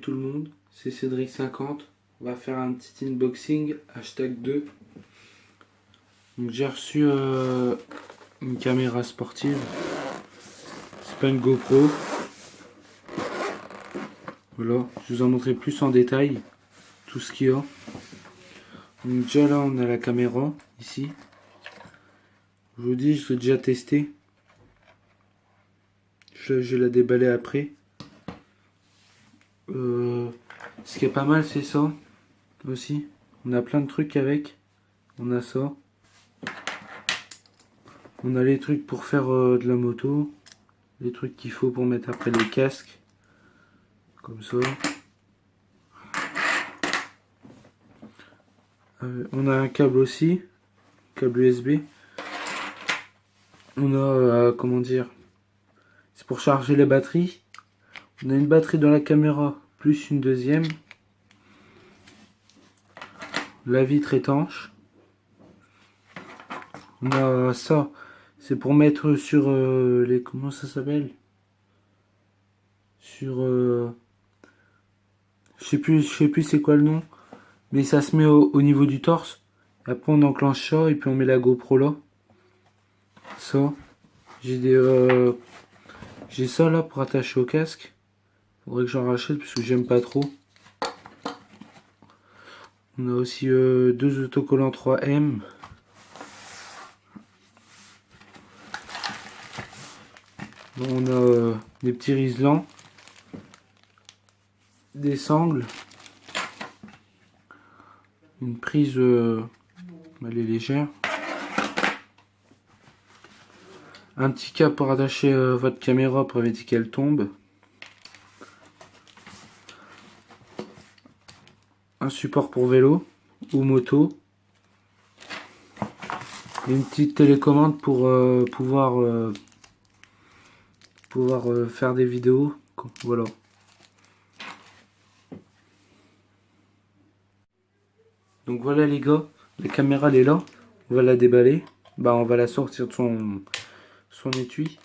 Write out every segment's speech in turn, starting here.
Salut tout le monde, c'est Cédric50. On va faire un petit unboxing #2. Donc j'ai reçu une caméra sportive. C'est pas une GoPro. Voilà, je vous en montrerai plus en détail tout ce qu'il y a. Donc déjà là on a la caméra ici. Je vous dis, je l'ai déjà testé. Je vais la déballer après. Ce qui est pas mal, c'est ça aussi. On a plein de trucs avec. On a ça. On a les trucs pour faire de la moto. Les trucs qu'il faut pour mettre après les casques. Comme ça. On a un câble aussi. Câble USB. On a, comment dire, c'est pour charger les batteries. On a une batterie dans la caméra, plus une deuxième. La vitre étanche. On a ça, c'est pour mettre sur les... Comment ça s'appelle? Sur... je sais plus c'est quoi le nom. Mais ça se met au niveau du torse. Après on enclenche ça et puis on met la GoPro là. Ça. J'ai ça là pour attacher au casque. Faudrait que j'en rachète parce que j'aime pas trop. On a aussi deux autocollants 3M. On a des petits riselants. Des sangles. Une prise, elle est légère. Un petit câble pour attacher votre caméra pour éviter qu'elle tombe. Un support pour vélo ou moto. Et une petite télécommande pour pouvoir faire des vidéos. Voilà. Donc voilà les gars, la caméra elle est là. On va la déballer. Bah on va la sortir de son étui.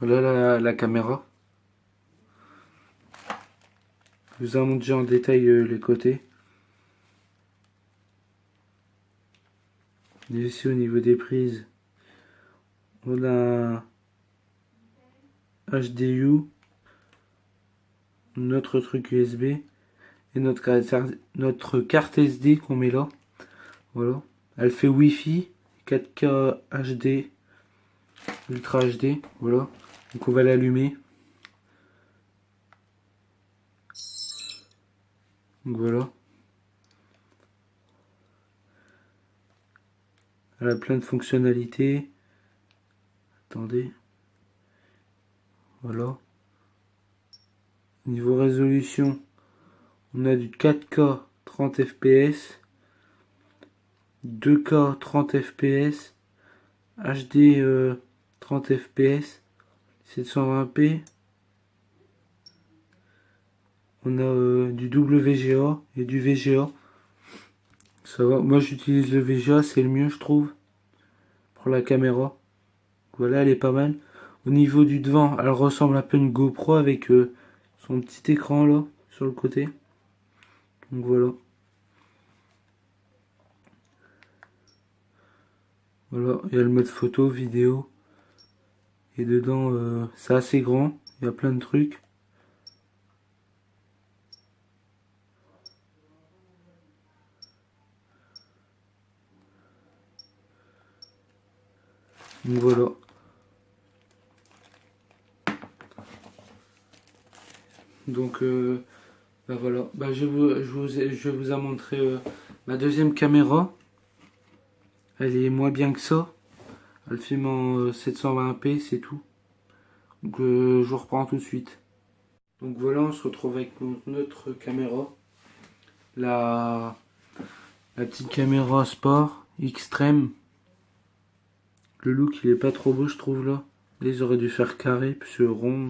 Voilà la caméra. Je vous ai montré en détail les côtés. Et ici au niveau des prises, on a HDU, notre truc USB et notre carte SD qu'on met là. Voilà. Elle fait Wi-Fi, 4K HD, Ultra HD. Voilà. Donc on va l'allumer. Donc voilà. Elle a plein de fonctionnalités. Attendez. Voilà. Niveau résolution, on a du 4K 30 fps, 2K 30 fps, HD 30 fps, 720p. On a du WGA et du VGA. Ça va. Moi j'utilise le VGA, c'est le mieux je trouve pour la caméra. Voilà, elle est pas mal. Au niveau du devant, elle ressemble un peu à une GoPro avec son petit écran là sur le côté. Donc voilà. Voilà, il y a le mode photo, vidéo. Et dedans, c'est assez grand. Il y a plein de trucs. Donc voilà. Donc bah voilà. Bah, je vais vous en montrer ma deuxième caméra. Elle est moins bien que ça. Elle filme en 720p, c'est tout. Donc je vous reprends tout de suite. Donc voilà, on se retrouve avec notre caméra. La petite caméra sport extrême. Le look il est pas trop beau je trouve là. Là ils auraient dû faire carré puis rond.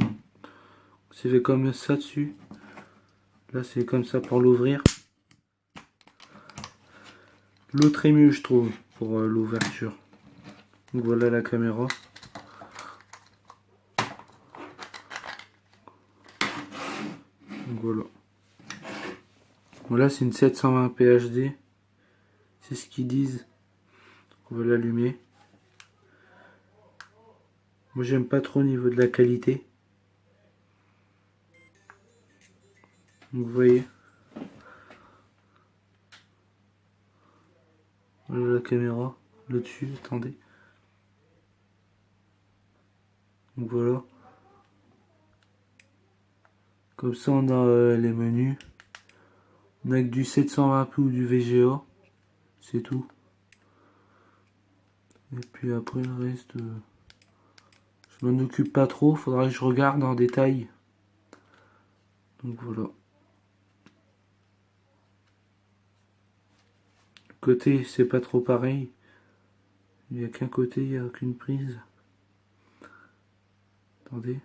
C'est fait comme ça dessus. Là c'est comme ça pour l'ouvrir. L'autre est mieux je trouve pour l'ouverture. Donc voilà la caméra. Donc voilà. Voilà, c'est une 720p HD. C'est ce qu'ils disent. On va l'allumer. Moi, j'aime pas trop au niveau de la qualité. Donc, vous voyez. Voilà la caméra. Là-dessus, attendez. Donc voilà. Comme ça, on a les menus. On a que du 720p ou du VGA. C'est tout. Et puis après, le reste, je m'en occupe pas trop. Faudra que je regarde en détail. Donc voilà. Côté, c'est pas trop pareil. Il n'y a qu'un côté, il n'y a qu'une prise. Attendez.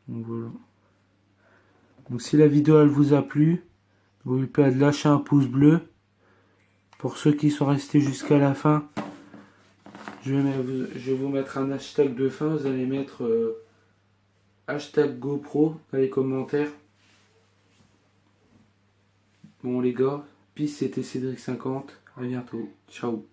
Donc voilà. Donc si la vidéo elle vous a plu, n'oubliez pas de lâcher un pouce bleu. Pour ceux qui sont restés jusqu'à la fin, je vais vous mettre un hashtag de fin. Vous allez mettre hashtag GoPro dans les commentaires. Bon les gars, peace, c'était Cédric50. À bientôt. Ciao.